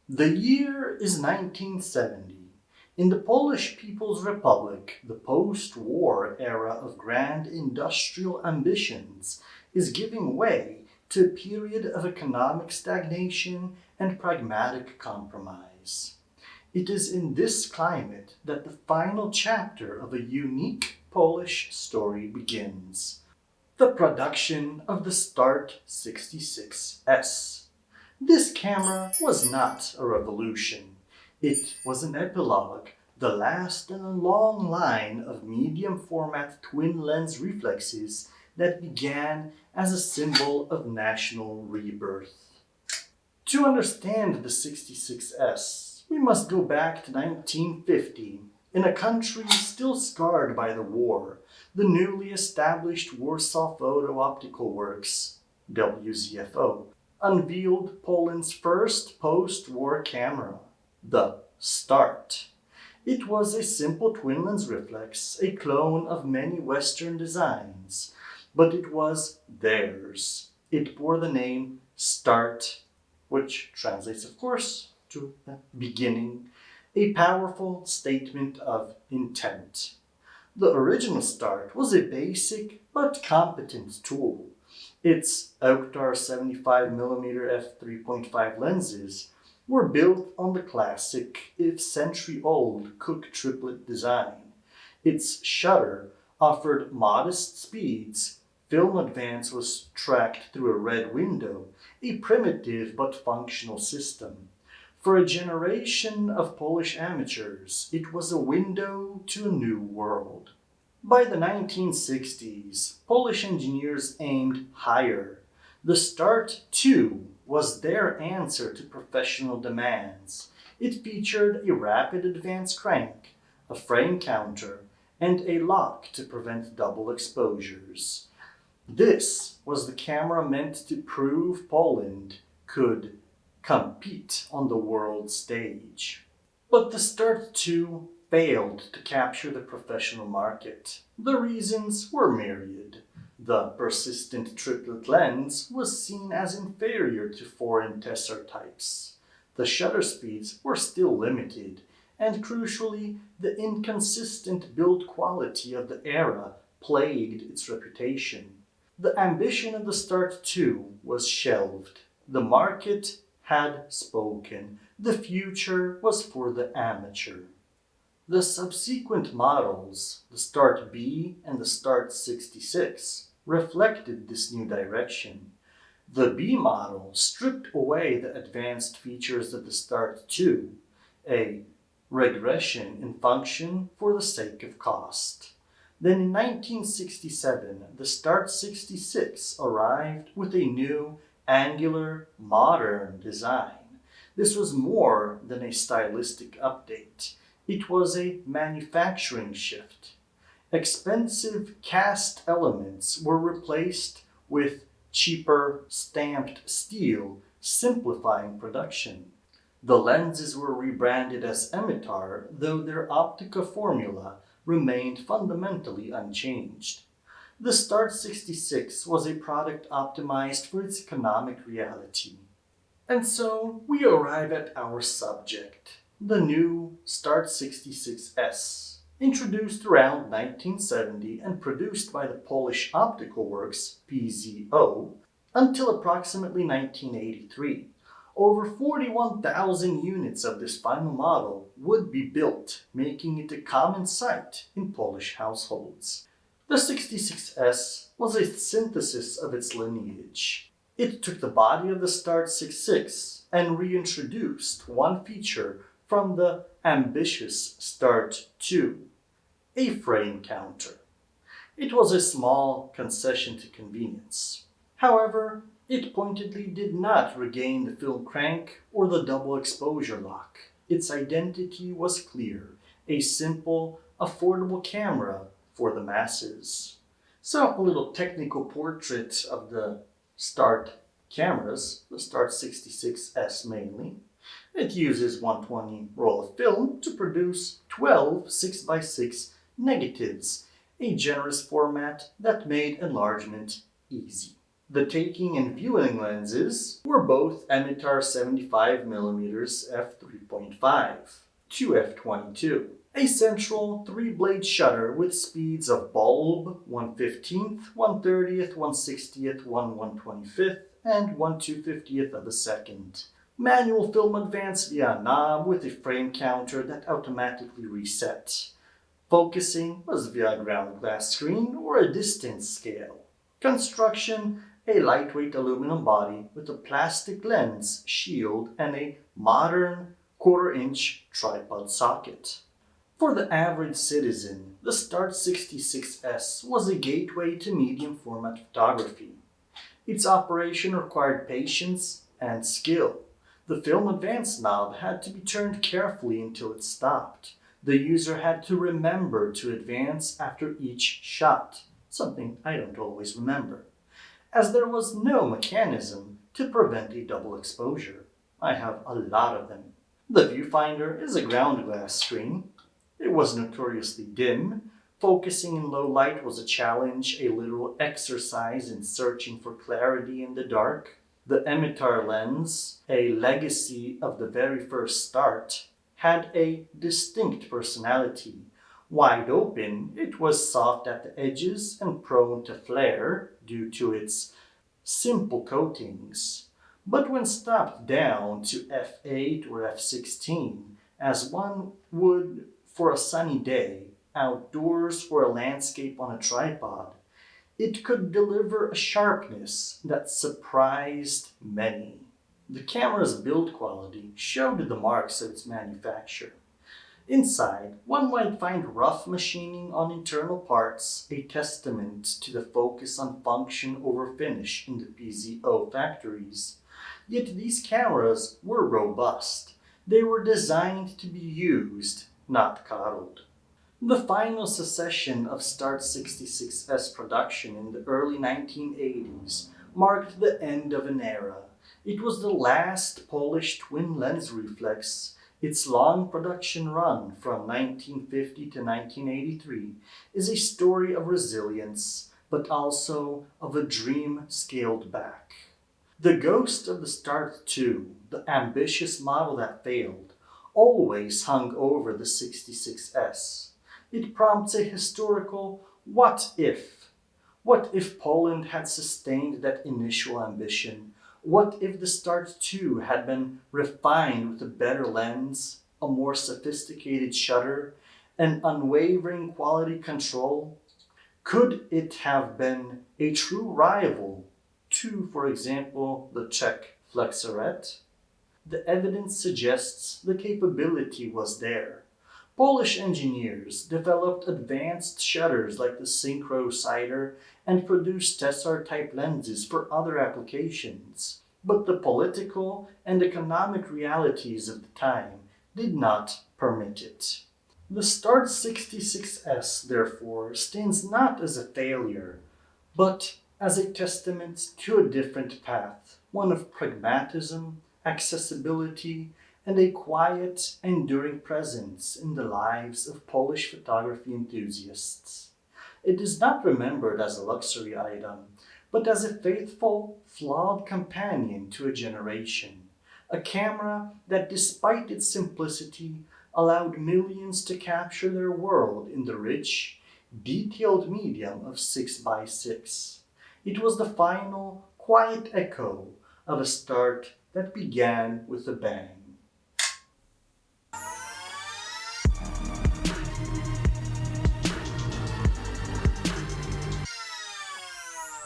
The year is 1970. In the Polish People's Republic, the post-war era of grand industrial ambitions is giving way to a period of economic stagnation and pragmatic compromise. It is in this climate that the final chapter of a unique Polish story begins: the production of the Start 66S. This camera was not a revolution. It was an epilogue, the last in a long line of medium format twin lens reflexes that began as a symbol of national rebirth. To understand the 66S, we must go back to 1950. In a country still scarred by the war, the newly established Warsaw Photo Optical Works, WZFO, unveiled Poland's first post-war camera, the Start. It was a simple twin-lens reflex, a clone of many Western designs, but it was theirs. It bore the name Start, which translates, of course, to the beginning, a powerful statement of intent. The original Start was a basic but competent tool. Its Oktar 75mm f3.5 lenses were built on the classic, if century-old, Cooke triplet design. Its shutter offered modest speeds. Film advance was tracked through a red window, a primitive but functional system. For a generation of Polish amateurs, it was a window to a new world. By the 1960s, Polish engineers aimed higher. The Start 2 was their answer to professional demands. It featured a rapid advance crank, a frame counter, and a lock to prevent double exposures. This was the camera meant to prove Poland could compete on the world stage. But the Start 2 failed to capture the professional market. The reasons were myriad. The persistent triplet lens was seen as inferior to foreign tessar types. The shutter speeds were still limited, and crucially, the inconsistent build quality of the era plagued its reputation. The ambition of the Start 2 was shelved. The market had spoken. The future was for the amateur. The subsequent models, the Start B and the Start 66, reflected this new direction. The B model stripped away the advanced features of the Start 2, a regression in function for the sake of cost. Then in 1967, the Start 66 arrived with a new, angular, modern design. This was more than a stylistic update. It was a manufacturing shift. Expensive cast elements were replaced with cheaper stamped steel, simplifying production. The lenses were rebranded as Emitar, though their optica formula remained fundamentally unchanged. The Start 66 was a product optimized for its economic reality. And so we arrive at our subject, the new Start 66S, introduced around 1970 and produced by the Polish Optical Works, PZO, until approximately 1983. Over 41,000 units of this final model would be built, making it a common sight in Polish households. The 66S was a synthesis of its lineage. It took the body of the Start 66 and reintroduced one feature from the ambitious Start 2, a frame counter. It was a small concession to convenience. However, it pointedly did not regain the film crank or the double exposure lock. Its identity was clear, a simple, affordable camera for the masses. So, a little technical portrait of the Start cameras, the Start 66S mainly. It uses 120 roll of film to produce 12 6x6 negatives, a generous format that made enlargement easy. The taking and viewing lenses were both emitter 75mm f3.5 to f22. A central 3-blade shutter with speeds of bulb 1/15th, 1/30th, 1/60th, 1/125th, and 1/250th of a second. Manual film advance via a knob with a frame counter that automatically reset. Focusing was via a ground glass screen or a distance scale. Construction: a lightweight aluminum body with a plastic lens shield and a modern 1/4-inch tripod socket. For the average citizen, the Start 66S was a gateway to medium format photography. Its operation required patience and skill. The film advance knob had to be turned carefully until it stopped. The user had to remember to advance after each shot, something I don't always remember, as there was no mechanism to prevent a double exposure. I have a lot of them. The viewfinder is a ground glass screen. It was notoriously dim. Focusing in low light was a challenge, a literal exercise in searching for clarity in the dark. The emitter lens, a legacy of the very first Start, had a distinct personality. Wide open, it was soft at the edges and prone to flare due to its simple coatings. But when stopped down to f8 or f16, as one would for a sunny day, outdoors or a landscape on a tripod, it could deliver a sharpness that surprised many. The camera's build quality showed the marks of its manufacture. Inside, one might find rough machining on internal parts, a testament to the focus on function over finish in the PZO factories. Yet these cameras were robust. They were designed to be used, not coddled. The final cessation of Start 66S production in the early 1980s marked the end of an era. It was the last Polish twin-lens reflex. Its long production run from 1950 to 1983 is a story of resilience, but also of a dream scaled back. The ghost of the Start 2, the ambitious model that failed, always hung over the 66S. It prompts a historical what if? What if Poland had sustained that initial ambition? What if the Start 2 had been refined with a better lens, a more sophisticated shutter, and unwavering quality control? Could it have been a true rival to, for example, the Czech Flexoret? The evidence suggests the capability was there. Polish engineers developed advanced shutters like the Synchro Sider and produced Tessar-type lenses for other applications. But the political and economic realities of the time did not permit it. The Start 66S, therefore, stands not as a failure, but as a testament to a different path, one of pragmatism, accessibility, and a quiet, enduring presence in the lives of Polish photography enthusiasts. It is not remembered as a luxury item, but as a faithful, flawed companion to a generation. A camera that, despite its simplicity, allowed millions to capture their world in the rich, detailed medium of 6x6. It was the final, quiet echo of a Start that began with a bang.